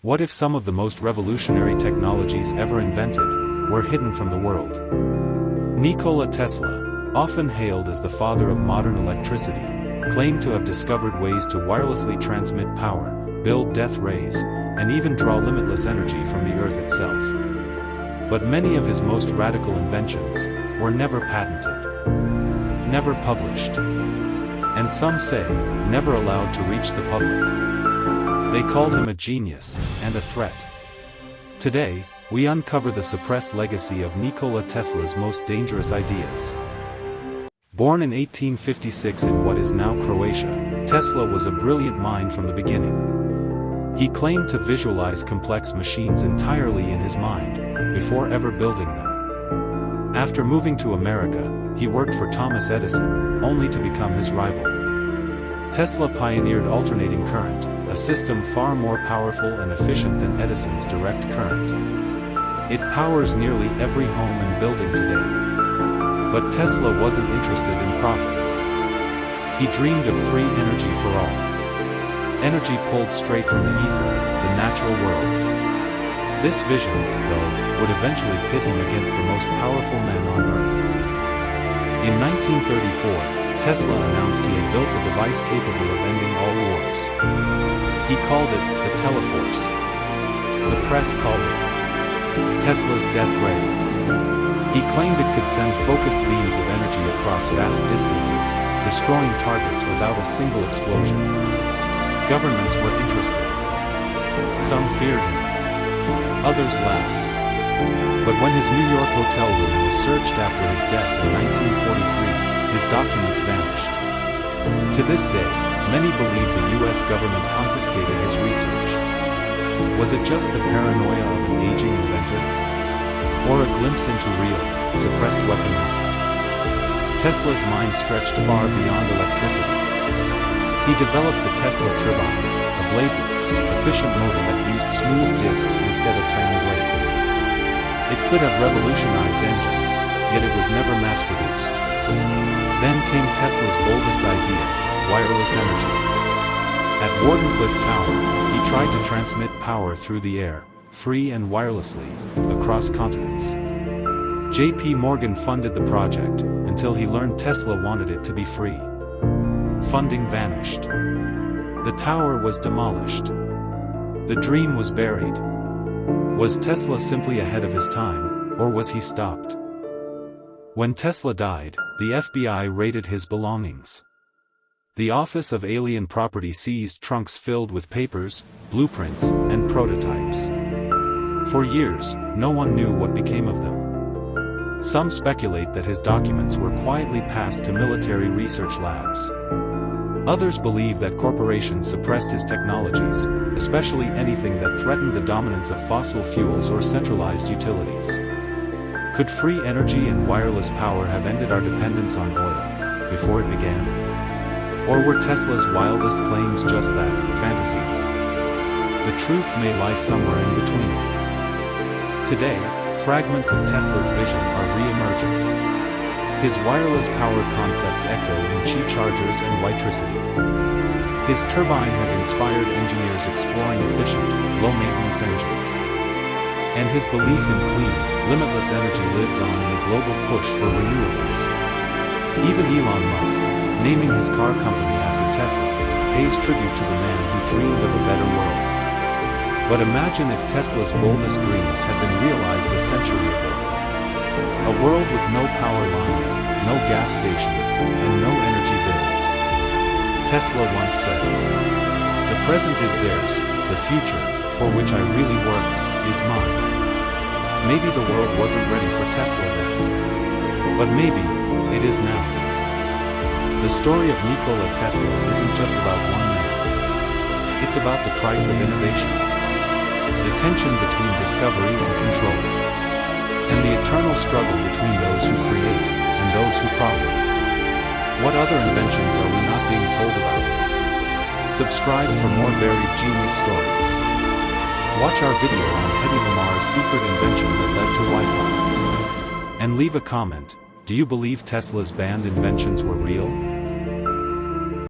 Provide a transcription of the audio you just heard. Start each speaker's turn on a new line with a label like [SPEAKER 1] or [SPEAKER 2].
[SPEAKER 1] What if some of the most revolutionary technologies ever invented were hidden from the world? Nikola Tesla, often hailed as the father of modern electricity, claimed to have discovered ways to wirelessly transmit power, build death rays, and even draw limitless energy from the Earth itself. But many of his most radical inventions were never patented, never published, and some say, never allowed to reach the public. They called him a genius and a threat. Today, we uncover the suppressed legacy of Nikola Tesla's most dangerous ideas. Born in 1856 in what is now Croatia, Tesla was a brilliant mind from the beginning. He claimed to visualize complex machines entirely in his mind, before ever building them. After moving to America, he worked for Thomas Edison, only to become his rival. Tesla pioneered alternating current, a system far more powerful and efficient than Edison's direct current. It powers nearly every home and building today. But Tesla wasn't interested in profits. He dreamed of free energy for all. Energy pulled straight from the ether, the natural world. This vision, though, would eventually pit him against the most powerful men on Earth. In 1934, Tesla announced he had built a device capable of ending all wars. He called it the Teleforce. The press called it Tesla's death ray. He claimed it could send focused beams of energy across vast distances, destroying targets without a single explosion. Governments were interested. Some feared him. Others laughed. But when his New York hotel room was searched after his death in 1943, his documents vanished. To this day, many believe the US government confiscated his research. Was it just the paranoia of an aging inventor? Or a glimpse into real, suppressed weaponry? Tesla's mind stretched far beyond electricity. He developed the Tesla turbine, a bladeless, efficient motor that used smooth discs instead of fan blades. It could have revolutionized engines, yet it was never mass-produced. Then came Tesla's boldest idea, wireless energy. At Wardenclyffe Tower, he tried to transmit power through the air, free and wirelessly, across continents. J.P. Morgan funded the project, until he learned Tesla wanted it to be free. Funding vanished. The tower was demolished. The dream was buried. Was Tesla simply ahead of his time, or was he stopped? When Tesla died, the FBI raided his belongings. The Office of Alien Property seized trunks filled with papers, blueprints, and prototypes. For years, no one knew what became of them. Some speculate that his documents were quietly passed to military research labs. Others believe that corporations suppressed his technologies, especially anything that threatened the dominance of fossil fuels or centralized utilities. Could free energy and wireless power have ended our dependence on oil, before it began? Or were Tesla's wildest claims just that, fantasies? The truth may lie somewhere in between. Today, fragments of Tesla's vision are re-emerging. His wireless-powered concepts echo in Qi chargers and Witricity. His turbine has inspired engineers exploring efficient, low-maintenance engines. And his belief in clean, limitless energy lives on in the global push for renewables. Even Elon Musk, naming his car company after Tesla, pays tribute to the man who dreamed of a better world. But imagine if Tesla's boldest dreams had been realized a century ago. A world with no power lines, no gas stations, and no energy bills. Tesla once said, "The present is theirs, the future, for which I really worked, is mine." Maybe the world wasn't ready for Tesla then. But maybe, it is now. The story of Nikola Tesla isn't just about one man. It's about the price of innovation. The tension between discovery and control. And the eternal struggle between those who create and those who profit. What other inventions are we not being told about? Subscribe for more buried genius stories. Watch our video on Hedy Lamar's secret invention that led to Wi-Fi. And leave a comment, do you believe Tesla's banned inventions were real?